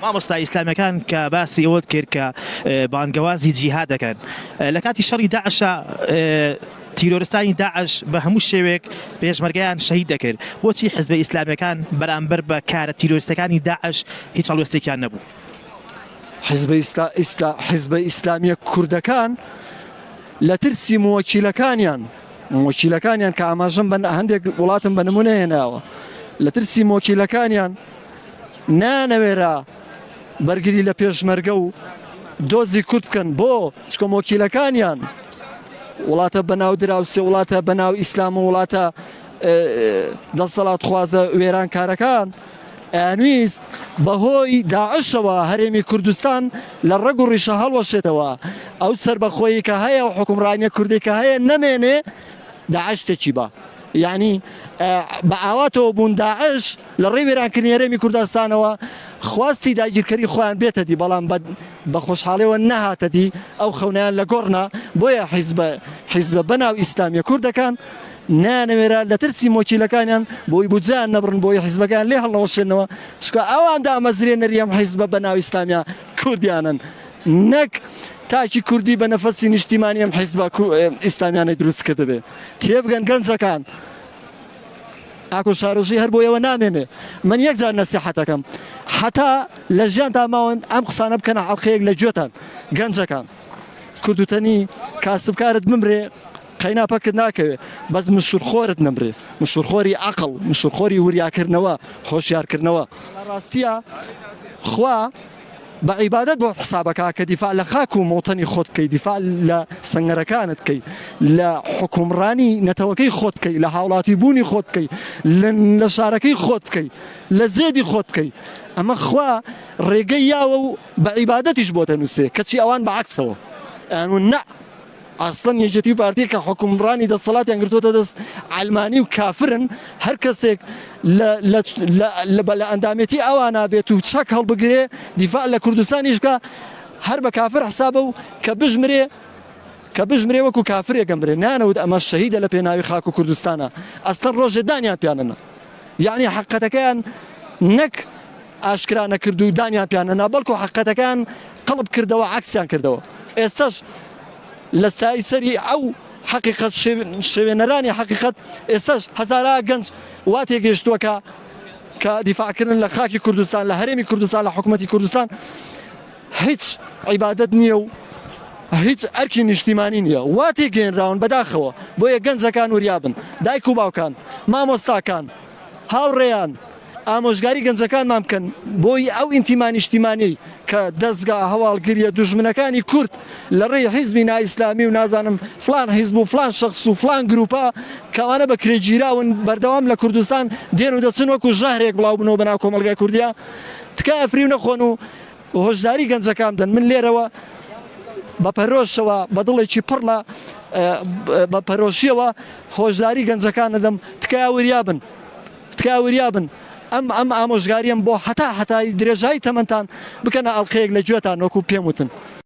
مامۆستا ئیسلامیەکان کە باسی ئەوت کرد کە بانگەوازی جیهاد دەکەن لە کاتی شەڕی داعشە تیرۆریستانی داعش بە هەموو شێوێک پێشمەرگەیان شەهید دەکرد بۆچی حزبە ئیسلامیەکان بەرامبەر بە کارە تیرۆریستەکانی داعش هیچ هەڵوێستێکیان نەبوو؟ حزبە ئیسلامیە کوردەکان لە ترسی مۆکیلەکانیان کە ئاماژەم بە هەندێک وڵاتم بە نمونە هێناوە لە ترسی مۆکیلەکانیان نانەوێرا بەرگری لە پێشمەرگە و دۆزی کورد بکەن بۆ چکە مۆکیلەکانیان وڵاتە بەناو دراوسێ وڵاتە بەناو ئیسلام و وڵاتە دەسەڵات خوازە وێرانکارەکان ئەنویست بەهۆی داعشەوە هەرێمی کوردستان لە ڕێگ و ڕیشە هەڵوەشێتەوە ئەو سەربەخۆیی کە هەیە و حکومڕانیە کوردی کە هەیە نەمێنێ داعش تێکی بە یعنی بە ئاواتەوە بوون داعش لە ڕێی وێرانکردنی هەرێمی کوردستانەوە خواستی داگیرکەری خۆیان بێتە دی بەڵام بە خۆشحاڵیەوە نەهاتە دی ئەو خەونیان لە گۆڕنا بۆیە حیزبە بەناو ئیسلامیە کوردەکان نانەوێرا لە ترسی مۆکیلەکانیان بۆی بودجیان نەبڕن بۆی حیزبەکان لێ هەڵنەوەشێنەوە چکە ئەوان دامەزرێنەری ئەم حیزبە بەناو ئیسلامیە کوردیانن نەک تاکی کوردی بە نەفەسی نیشتیمانی ئەم حیزبە ئیسلامیانەی دروست کردبێ تێبگەن گەنجەکان ئاکۆ شارۆژی هەر بۆیەوە نامێنێ من یەکجار نەسیحەتەکەم حتا لە ژیانتا ماوەن ئەم قسانە بکەنە حەڵقەیەک لە گوێتان گەنجەکان کوردوتەنی کاسبکارت بمرێ قەیناپەکت ناکەوێ بەس مشورخۆرت نەمرێ مشورخۆری عەقڵ مشورخۆری وریاکردنەوە هۆشیارکردنەوە ڕاستیە خوا بە عیبادەت بۆ حسابەکە کە دیفاع لە خاک و مۆتەنی خۆت بکەی دیفاع لە سەنگەرەکانت بکەی لە حکومڕانی نەتەوەکەی خۆت بکەی لە هاوڵاتی بوونی خۆت بکەی لە شارەکەی خۆت بکەی لە زێدی خۆت بکەی ئەمە خوا ڕێگەی یاوە و بە عیبادەتیش بۆ دەنووسێ کەچی ئەوان بەعەکسەوە نە ئاستن یەکێتی پارتی کە حکومڕانی دەسەڵاتیان گرتوۆتە دەست عەلمانی و کافرن هەر کەسێک لە ئەندامەتی ئەوان نابێت و چەک هەڵبگرێ دیفاع لە کوردستانیش بکە هەر بە کافر حسابە و کە بژمرێ وەکو کافرێک گەمرێ نانەوت ئەمە شەهیدە لە پێناوی خاک و کوردستانە ئەستن ڕۆژێ دانیان پیانەنا یعنی حەقەتەکەیان نەک ئاشکرا نەکرد و دانیان پیانەنا بەڵکو حەقەتەکەیان قەڵب کردەوە عەکسیان کردەوە ئێستاش لە سایسەری ئەو حەقیقەت شوێنەرانی حەقیقەت ئێستاش هەزارە گەنج وا تێگەیشتووە کە دیفاعکردن لە خاکی کوردستان لە هەرێمی کوردستان لە حکوومەتی کوردستان هیچ عیبادەت نییە و هیچ ئەرکی نیشتیمانی نییە وا تێگەێنراون بەداخەوە بۆیە گەنجەکان وریابن دایک و باوکان مامۆستاکان هاوڕێیان ئامۆژگاری گەنجەکانمان بکەن بۆی ئەو ئینتیما نیشتیمانی کە دەستگا هەواڵگریە دوژمنەکانی کورد لە ڕێی حیزبی نائیسلامی و نازانم فلان حیزب و فلان شەخص و فلان گروپا کەوانە بە کرێگیراون بەردەوام لە کوردستان دێن و دەچن وەکو ژەهرێک بڵاو بنەوە بەناو کۆمەلگای کوردیا تکایە فریو نەخۆن و هۆشداری گەنجەکان بدەن من لێرەوە بە پەرۆشەوە بە دڵێکی پڕ لە بە پەرۆشیەوە هۆشداری گەنجەکان دەدەم تکایە وریابن ئەم ئامۆژگاریم بۆ هەتای درێژایی تەمەنتان بکەنە ئەڵقەیەک لە گوێتان وەکو پێم وتن